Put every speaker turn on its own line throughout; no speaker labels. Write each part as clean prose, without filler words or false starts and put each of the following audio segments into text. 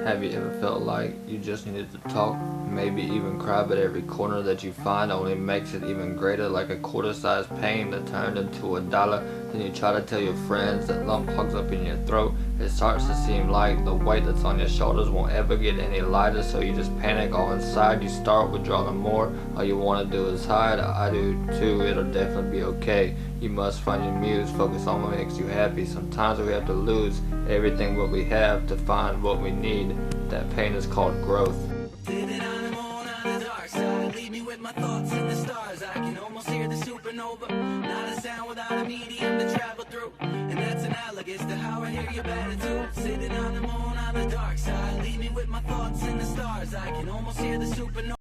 Have you ever felt like you just needed to talk, maybe even cry, but every corner that you find only makes it even greater, like a quarter-sized pain that turned into $1? Then you try to tell your friends, that lump hugs up in your throat. It starts to seem like the weight that's on your shoulders won't ever get any lighter, so you just panic all inside. You start withdrawing more. All you want to do is hide. I do too. It'll definitely be okay. You must find your muse, focus on what makes you happy. Sometimes we have to lose everything what we have to find what we need. That pain is called growth.
Sitting on the moon on the dark side, leave me with my thoughts in the stars. I can almost hear the supernova, not a sound without a medium to travel through. And that's analogous to how I hear your attitude. Sitting on the moon on the dark side, leave me with my thoughts in the stars. I can almost hear the supernova.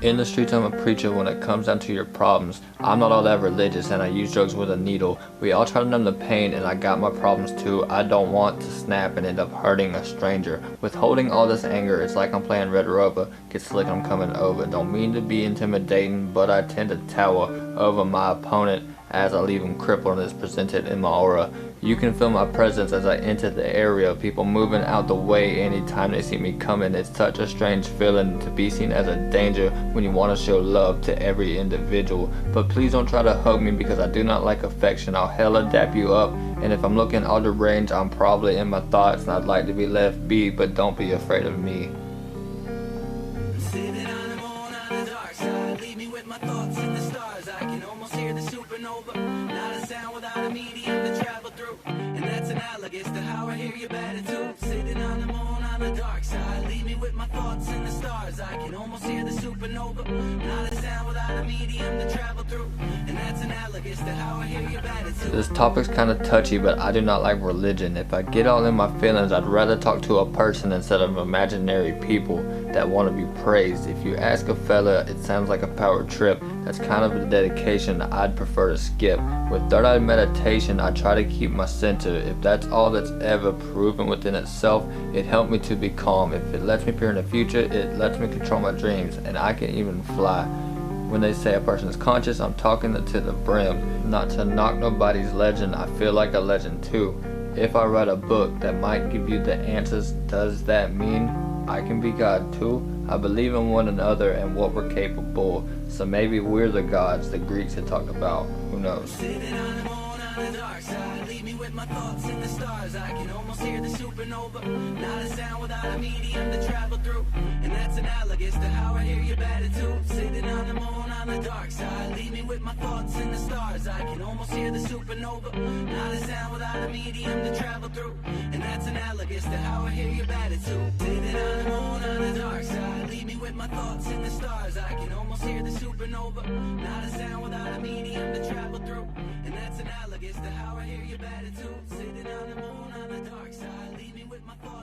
In the streets, I'm a preacher when it comes down to your problems. I'm not all that religious, and I use drugs with a needle. We all try to numb the pain, and I got my problems too. I don't want to snap and end up hurting a stranger. Withholding all this anger, it's like I'm playing Red Rover. Get slick, I'm coming over. Don't mean to be intimidating, but I tend to tower over my opponent as I leave him crippled and is presented in my aura. You can feel my presence as I enter the area, people moving out the way anytime they see me coming. It's such a strange feeling to be seen as a danger when you want to show love to every individual. But please don't try to hug me because I do not like affection. I'll hella dap you up, and if I'm looking out of range, I'm probably in my thoughts and I'd like to be left be, but don't be afraid of me.
Sitting on the moon on the dark side, leave me with my thoughts in the stars. I can almost hear the supernova, not a sound without a medium to travel through. And that's analogous to how I hear your attitude. Sitting on the moon on the dark side, leave me with my thoughts in the stars. I can almost hear the supernova, not a sound without a medium to travel through. And that's analogous to how I hear your attitude.
This topic's kinda touchy, but I do not like religion. If I get all in my feelings, I'd rather talk to a person instead of imaginary people that want to be praised. If you ask a fella, it sounds like a power trip. That's kind of a dedication I'd prefer to skip. With third eye meditation, I try to keep my center. If that's all that's ever proven within itself, it helped me to be calm. If it lets me peer in the future, it lets me control my dreams, and I can even fly. When they say a person is conscious, I'm talking to the brim. Not to knock nobody's legend, I feel like a legend too. If I write a book that might give you the answers, does that mean I can be God too? I believe in one another and what we're capable, so maybe we're the gods the Greeks had talked about. Who knows?
Sitting on the moon on the dark side, leave me with my thoughts in the stars. I can almost hear the supernova, not a sound without a medium to travel through. And that's analogous to how I hear your attitude. Sitting on the moon on the dark side, leave me with my thoughts in the stars. I can almost hear the supernova, not a sound without a medium to travel through. And that's analogous to how I hear your attitude. Sitting on the moon on the dark side, leave me with my thoughts in the stars. I can almost hear the supernova, not a sound without a medium to travel through. And that's analogous to how I hear your attitude. Sitting on the moon on the dark side, leave me with my thoughts.